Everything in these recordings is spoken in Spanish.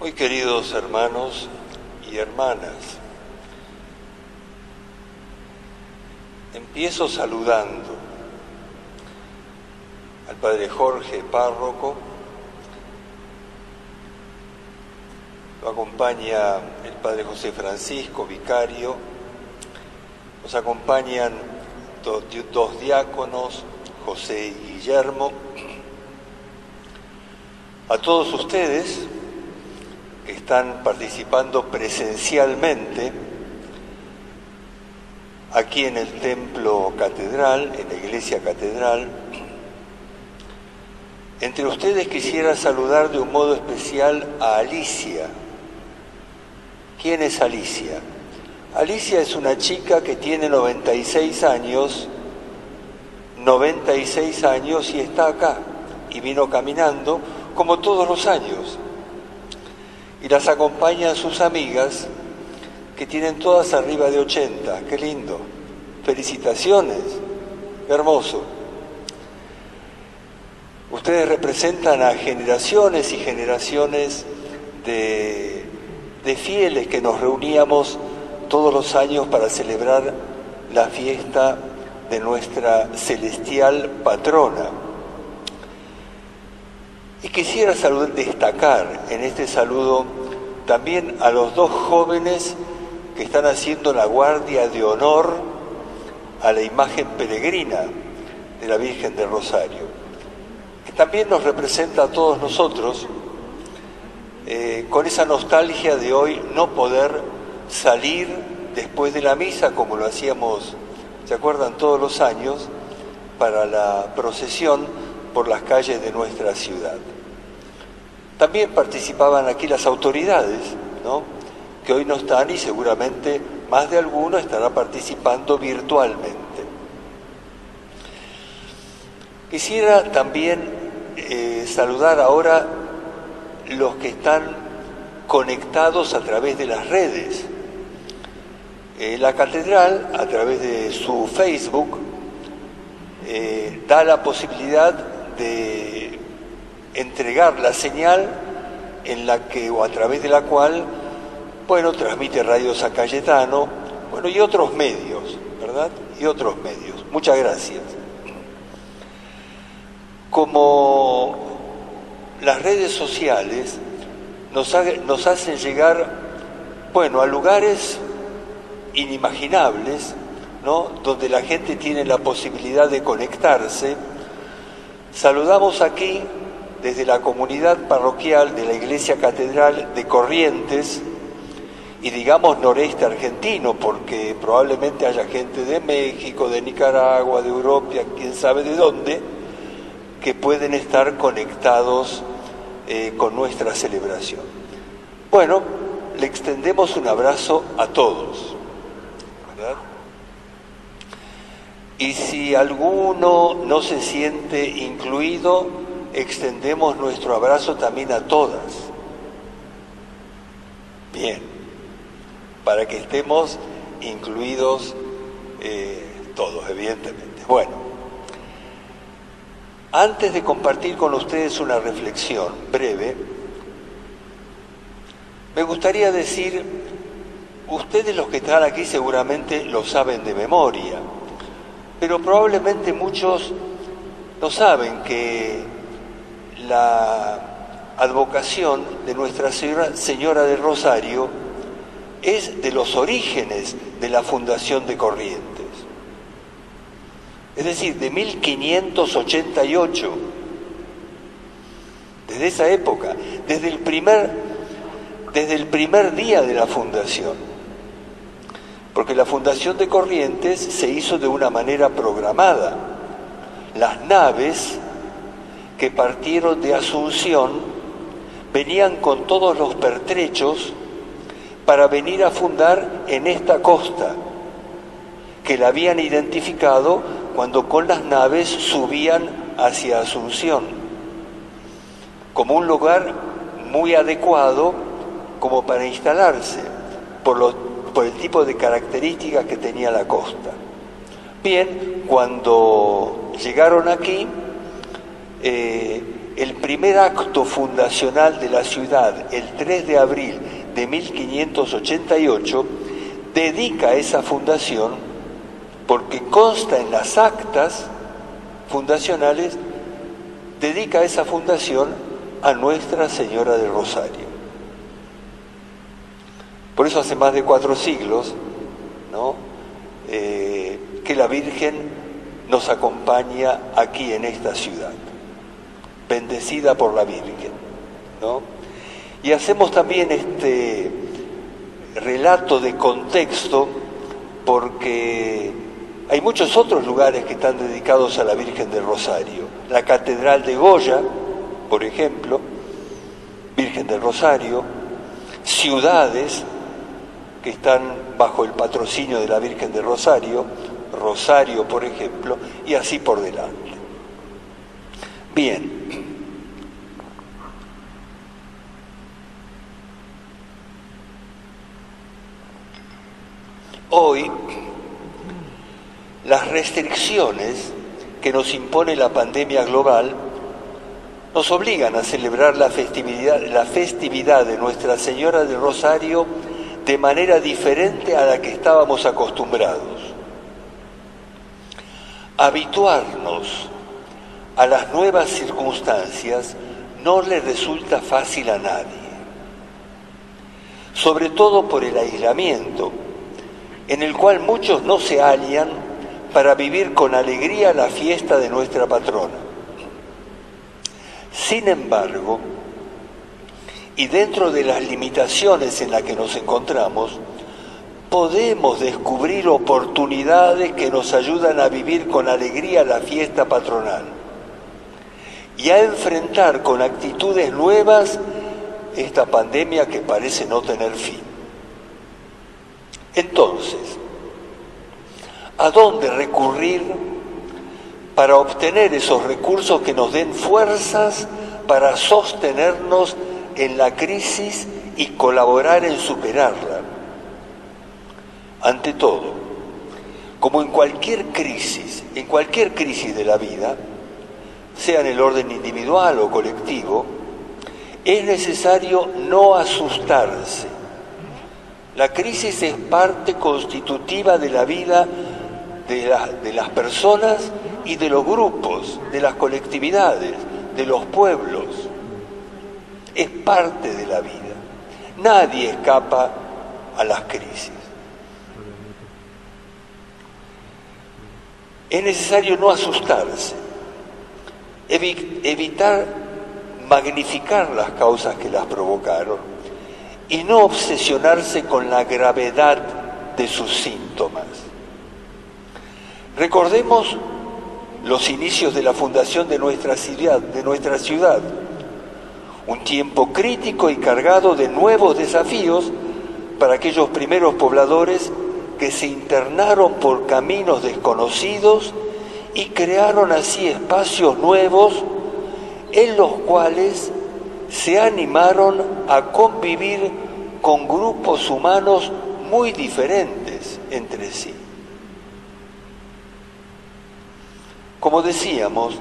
Muy queridos hermanos y hermanas, empiezo saludando al Padre Jorge, párroco, lo acompaña el Padre José Francisco, vicario, nos acompañan dos diáconos, José y Guillermo, a todos ustedes que están participando presencialmente aquí en el templo catedral, en la iglesia catedral. Entre ustedes quisiera saludar de un modo especial a Alicia. ¿Quién es Alicia? Alicia es una chica que tiene 96 años y está acá, y vino caminando como todos los años. Y las acompañan sus amigas, que tienen todas arriba de 80. ¡Qué lindo! ¡Felicitaciones! ¡Qué hermoso! Ustedes representan a generaciones y generaciones de fieles que nos reuníamos todos los años para celebrar la fiesta de nuestra celestial patrona. Y quisiera destacar en este saludo también a los dos jóvenes que están haciendo la guardia de honor a la imagen peregrina de la Virgen del Rosario, que también nos representa a todos nosotros, con esa nostalgia de hoy no poder salir después de la misa como lo hacíamos, ¿se acuerdan?, todos los años, para la procesión por las calles de nuestra ciudad. También participaban aquí las autoridades, ¿no?, que hoy no están y seguramente más de alguno estará participando virtualmente. Quisiera también saludar ahora los que están conectados a través de las redes. La catedral, a través de su Facebook, da la posibilidad de entregar la señal en la que, o a través de la cual, transmite Radio San Cayetano, y otros medios, ¿verdad? Y otros medios. Muchas gracias. Como las redes sociales nos hacen llegar, a lugares inimaginables, ¿no?, donde la gente tiene la posibilidad de conectarse, saludamos aquí desde la comunidad parroquial de la Iglesia Catedral de Corrientes, y digamos noreste argentino, porque probablemente haya gente de México, de Nicaragua, de Europa, quién sabe de dónde, que pueden estar conectados con nuestra celebración. Le extendemos un abrazo a todos, ¿verdad? Y si alguno no se siente incluido, extendemos nuestro abrazo también a todas. Bien, para que estemos incluidos todos, evidentemente. Antes de compartir con ustedes una reflexión breve, me gustaría decir, ustedes los que están aquí seguramente lo saben de memoria, pero probablemente muchos no saben que la advocación de Nuestra Señora del Rosario es de los orígenes de la fundación de Corrientes. Es decir, de 1588, desde esa época, desde el primer día de la fundación, porque la fundación de Corrientes se hizo de una manera programada. Las naves que partieron de Asunción venían con todos los pertrechos para venir a fundar en esta costa, que la habían identificado cuando con las naves subían hacia Asunción, como un lugar muy adecuado como para instalarse, por el tipo de características que tenía la costa. Bien, cuando llegaron aquí, el primer acto fundacional de la ciudad, el 3 de abril de 1588, dedica esa fundación, porque consta en las actas fundacionales, dedica esa fundación a Nuestra Señora del Rosario. Por eso hace más de 4 siglos, ¿no?, que la Virgen nos acompaña aquí en esta ciudad, bendecida por la Virgen, ¿no? Y hacemos también este relato de contexto porque hay muchos otros lugares que están dedicados a la Virgen del Rosario. La Catedral de Goya, por ejemplo, Virgen del Rosario, ciudades que están bajo el patrocinio de la Virgen del Rosario, Rosario, por ejemplo, y así por delante. Bien. Hoy, las restricciones que nos impone la pandemia global nos obligan a celebrar la festividad de Nuestra Señora del Rosario de manera diferente a la que estábamos acostumbrados. Habituarnos a las nuevas circunstancias no le resulta fácil a nadie, sobre todo por el aislamiento, en el cual muchos no se hallan para vivir con alegría la fiesta de nuestra patrona. Sin embargo, y dentro de las limitaciones en las que nos encontramos, podemos descubrir oportunidades que nos ayudan a vivir con alegría la fiesta patronal y a enfrentar con actitudes nuevas esta pandemia que parece no tener fin. Entonces, ¿a dónde recurrir para obtener esos recursos que nos den fuerzas para sostenernos en la crisis y colaborar en superarla? Ante todo, como en cualquier crisis de la vida, sea en el orden individual o colectivo, es necesario no asustarse. La crisis es parte constitutiva de la vida de las personas y de los grupos, de las colectividades, de los pueblos. Es parte de la vida. Nadie escapa a las crisis. Es necesario no asustarse, evitar magnificar las causas que las provocaron y no obsesionarse con la gravedad de sus síntomas. Recordemos los inicios de la fundación de nuestra ciudad, un tiempo crítico y cargado de nuevos desafíos para aquellos primeros pobladores que se internaron por caminos desconocidos y crearon así espacios nuevos en los cuales se animaron a convivir con grupos humanos muy diferentes entre sí. Como decíamos,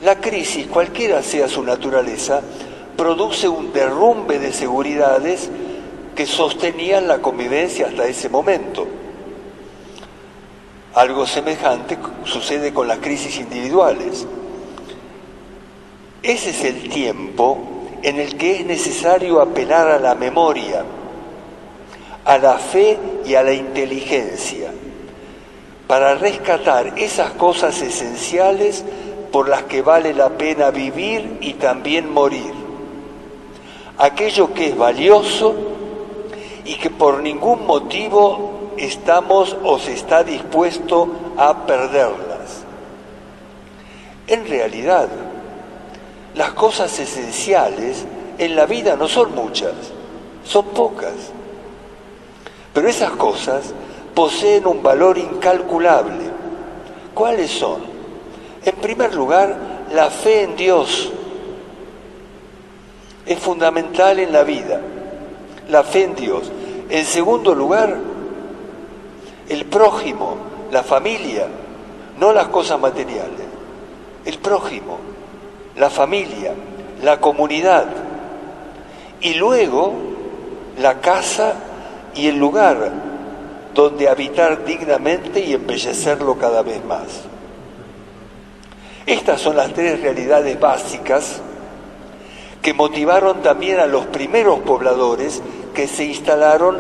la crisis, cualquiera sea su naturaleza, produce un derrumbe de seguridades que sostenían la convivencia hasta ese momento. Algo semejante sucede con las crisis individuales. Ese es el tiempo en el que es necesario apelar a la memoria, a la fe y a la inteligencia, para rescatar esas cosas esenciales por las que vale la pena vivir y también morir. Aquello que es valioso y que por ningún motivo estamos o se está dispuesto a perderlas. En realidad, las cosas esenciales en la vida no son muchas, son pocas. Pero esas cosas poseen un valor incalculable. ¿Cuáles son? En primer lugar, la fe en Dios. Es fundamental en la vida, la fe en Dios. En segundo lugar, el prójimo, la familia, no las cosas materiales, el prójimo. la familia, la comunidad y luego la casa y el lugar donde habitar dignamente y embellecerlo cada vez más. Estas son las tres realidades básicas que motivaron también a los primeros pobladores que se instalaron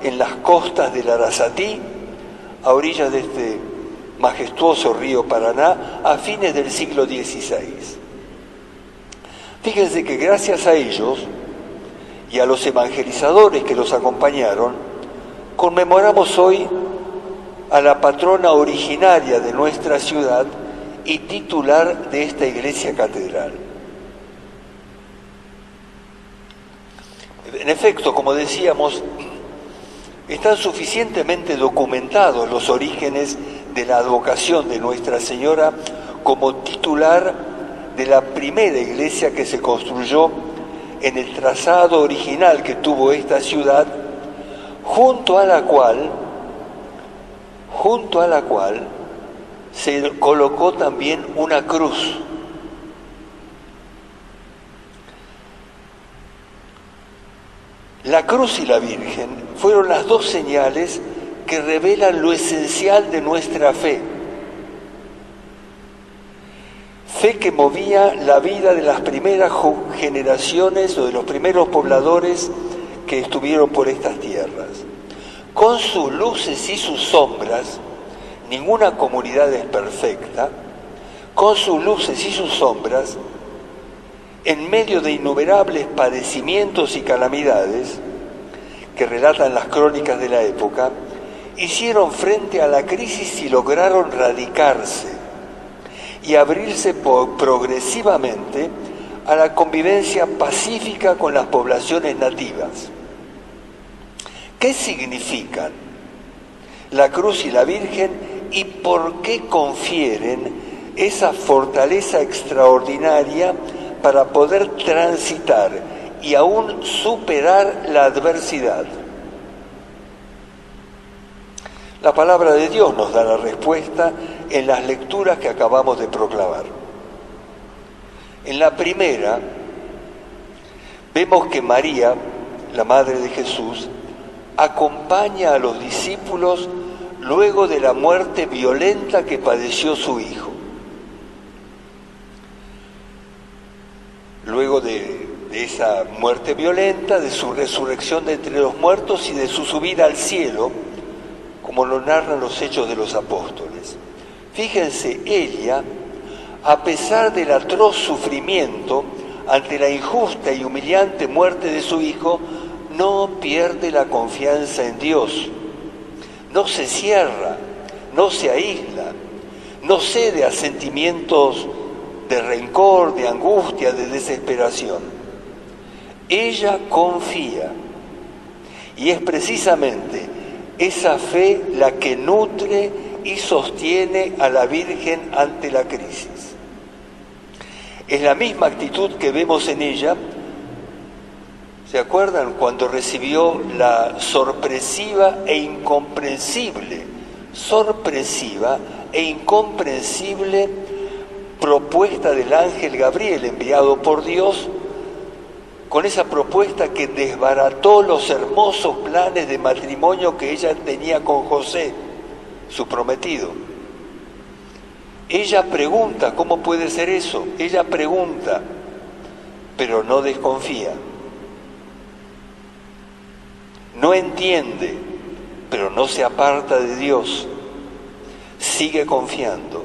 en las costas del Arasatí, a orillas de este majestuoso río Paraná, a fines del siglo XVI. Fíjense que gracias a ellos y a los evangelizadores que los acompañaron, conmemoramos hoy a la patrona originaria de nuestra ciudad y titular de esta iglesia catedral. En efecto, como decíamos, están suficientemente documentados los orígenes de la advocación de Nuestra Señora como titular de la primera iglesia que se construyó en el trazado original que tuvo esta ciudad, junto a la cual se colocó también una cruz. La cruz y la Virgen fueron las dos señales que revelan lo esencial de nuestra fe. Fe que movía la vida de las primeras generaciones o de los primeros pobladores que estuvieron por estas tierras. Con sus luces y sus sombras, ninguna comunidad es perfecta, con sus luces y sus sombras, en medio de innumerables padecimientos y calamidades que relatan las crónicas de la época, hicieron frente a la crisis y lograron radicarse y abrirse progresivamente a la convivencia pacífica con las poblaciones nativas. ¿Qué significan la cruz y la Virgen y por qué confieren esa fortaleza extraordinaria para poder transitar y aún superar la adversidad? La palabra de Dios nos da la respuesta en las lecturas que acabamos de proclamar. En la primera, vemos que María, la Madre de Jesús, acompaña a los discípulos luego de la muerte violenta que padeció su Hijo. Luego de esa muerte violenta, de su resurrección de entre los muertos y de su subida al cielo, como lo narran los Hechos de los Apóstoles. Fíjense, ella, a pesar del atroz sufrimiento ante la injusta y humillante muerte de su Hijo, no pierde la confianza en Dios, no se cierra, no se aísla, no cede a sentimientos de rencor, de angustia, de desesperación. Ella confía, y es precisamente esa fe la que nutre y sostiene a la Virgen ante la crisis. Es la misma actitud que vemos en ella. ¿Se acuerdan cuando recibió la sorpresiva e incomprensible propuesta del ángel Gabriel enviado por Dios, con esa propuesta que desbarató los hermosos planes de matrimonio que ella tenía con José, su prometido? Ella pregunta, ¿cómo puede ser eso? Ella pregunta, pero no desconfía. No entiende, pero no se aparta de Dios. Sigue confiando.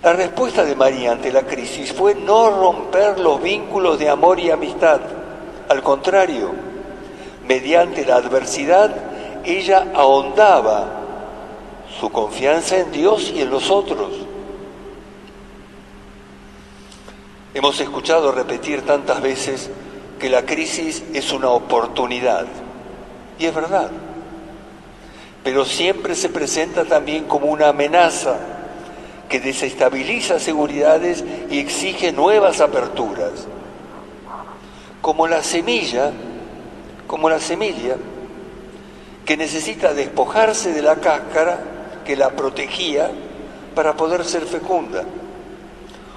La respuesta de María ante la crisis fue no romper los vínculos de amor y amistad. Al contrario, mediante la adversidad, ella ahondaba su confianza en Dios y en los otros. Hemos escuchado repetir tantas veces que la crisis es una oportunidad, y es verdad, pero siempre se presenta también como una amenaza que desestabiliza seguridades y exige nuevas aperturas, como la semilla que necesita despojarse de la cáscara que la protegía para poder ser fecunda,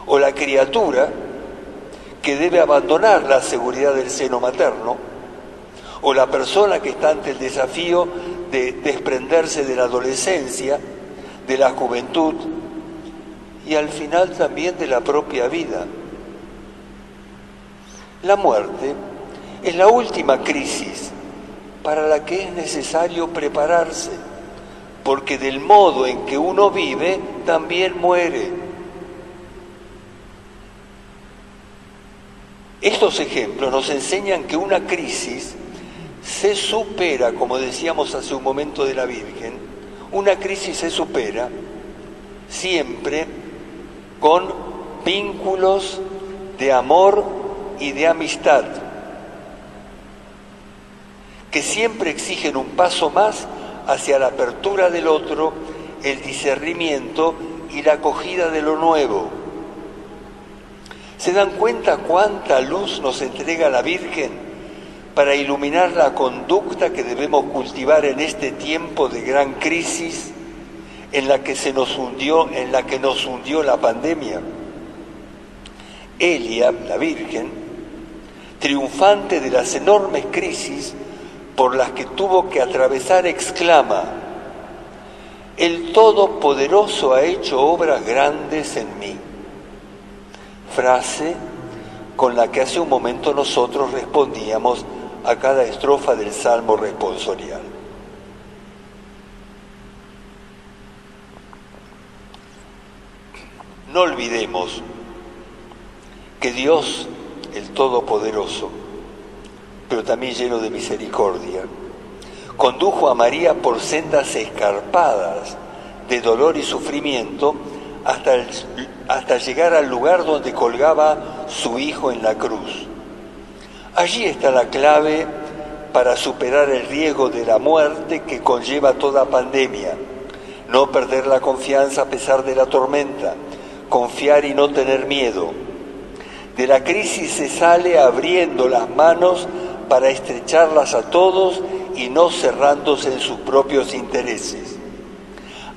o la criatura que debe abandonar la seguridad del seno materno, o la persona que está ante el desafío de desprenderse de la adolescencia, de la juventud y al final también de la propia vida. La muerte es la última crisis para la que es necesario prepararse, porque del modo en que uno vive, también muere. Estos ejemplos nos enseñan que una crisis se supera, como decíamos hace un momento de la Virgen, una crisis se supera siempre con vínculos de amor y de amistad, que siempre exigen un paso más hacia la apertura del otro, el discernimiento y la acogida de lo nuevo. ¿Se dan cuenta cuánta luz nos entrega la Virgen para iluminar la conducta que debemos cultivar en este tiempo de gran crisis en la que nos hundió la pandemia? Elia, la Virgen, triunfante de las enormes crisis por las que tuvo que atravesar, exclama: el Todopoderoso ha hecho obras grandes en mí. Frase con la que hace un momento nosotros respondíamos a cada estrofa del Salmo responsorial. No olvidemos que Dios, el Todopoderoso, pero también lleno de misericordia, condujo a María por sendas escarpadas de dolor y sufrimiento hasta llegar al lugar donde colgaba su Hijo en la cruz. Allí está la clave para superar el riesgo de la muerte que conlleva toda pandemia. No perder la confianza a pesar de la tormenta, confiar y no tener miedo. De la crisis se sale abriendo las manos para estrecharlas a todos y no cerrándose en sus propios intereses.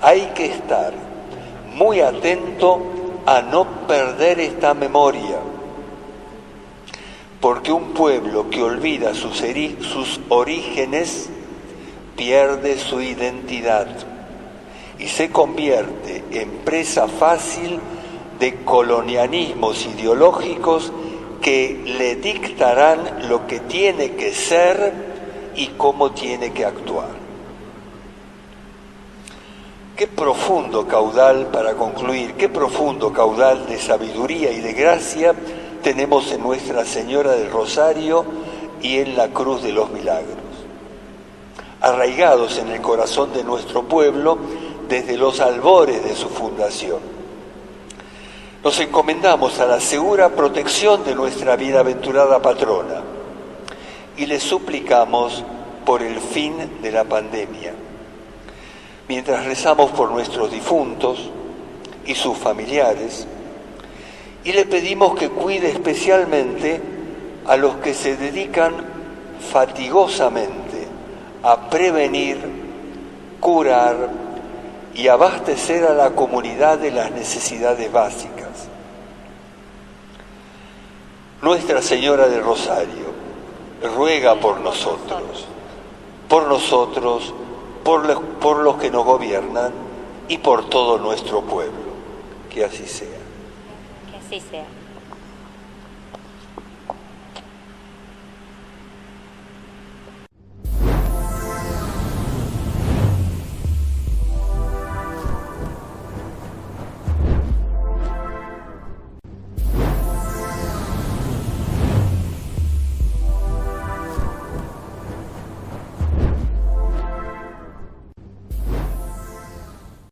Hay que estar muy atento a no perder esta memoria, porque un pueblo que olvida sus orígenes pierde su identidad y se convierte en presa fácil de colonialismos ideológicos que le dictarán lo que tiene que ser y cómo tiene que actuar. Qué profundo caudal, para concluir, qué profundo caudal de sabiduría y de gracia tenemos en Nuestra Señora del Rosario y en la Cruz de los Milagros, arraigados en el corazón de nuestro pueblo desde los albores de su fundación. Nos encomendamos a la segura protección de nuestra bienaventurada patrona y le suplicamos por el fin de la pandemia. Mientras rezamos por nuestros difuntos y sus familiares, y le pedimos que cuide especialmente a los que se dedican fatigosamente a prevenir, curar y abastecer a la comunidad de las necesidades básicas. Nuestra Señora del Rosario ruega por nosotros, por los que nos gobiernan y por todo nuestro pueblo. Que así sea. Que así sea.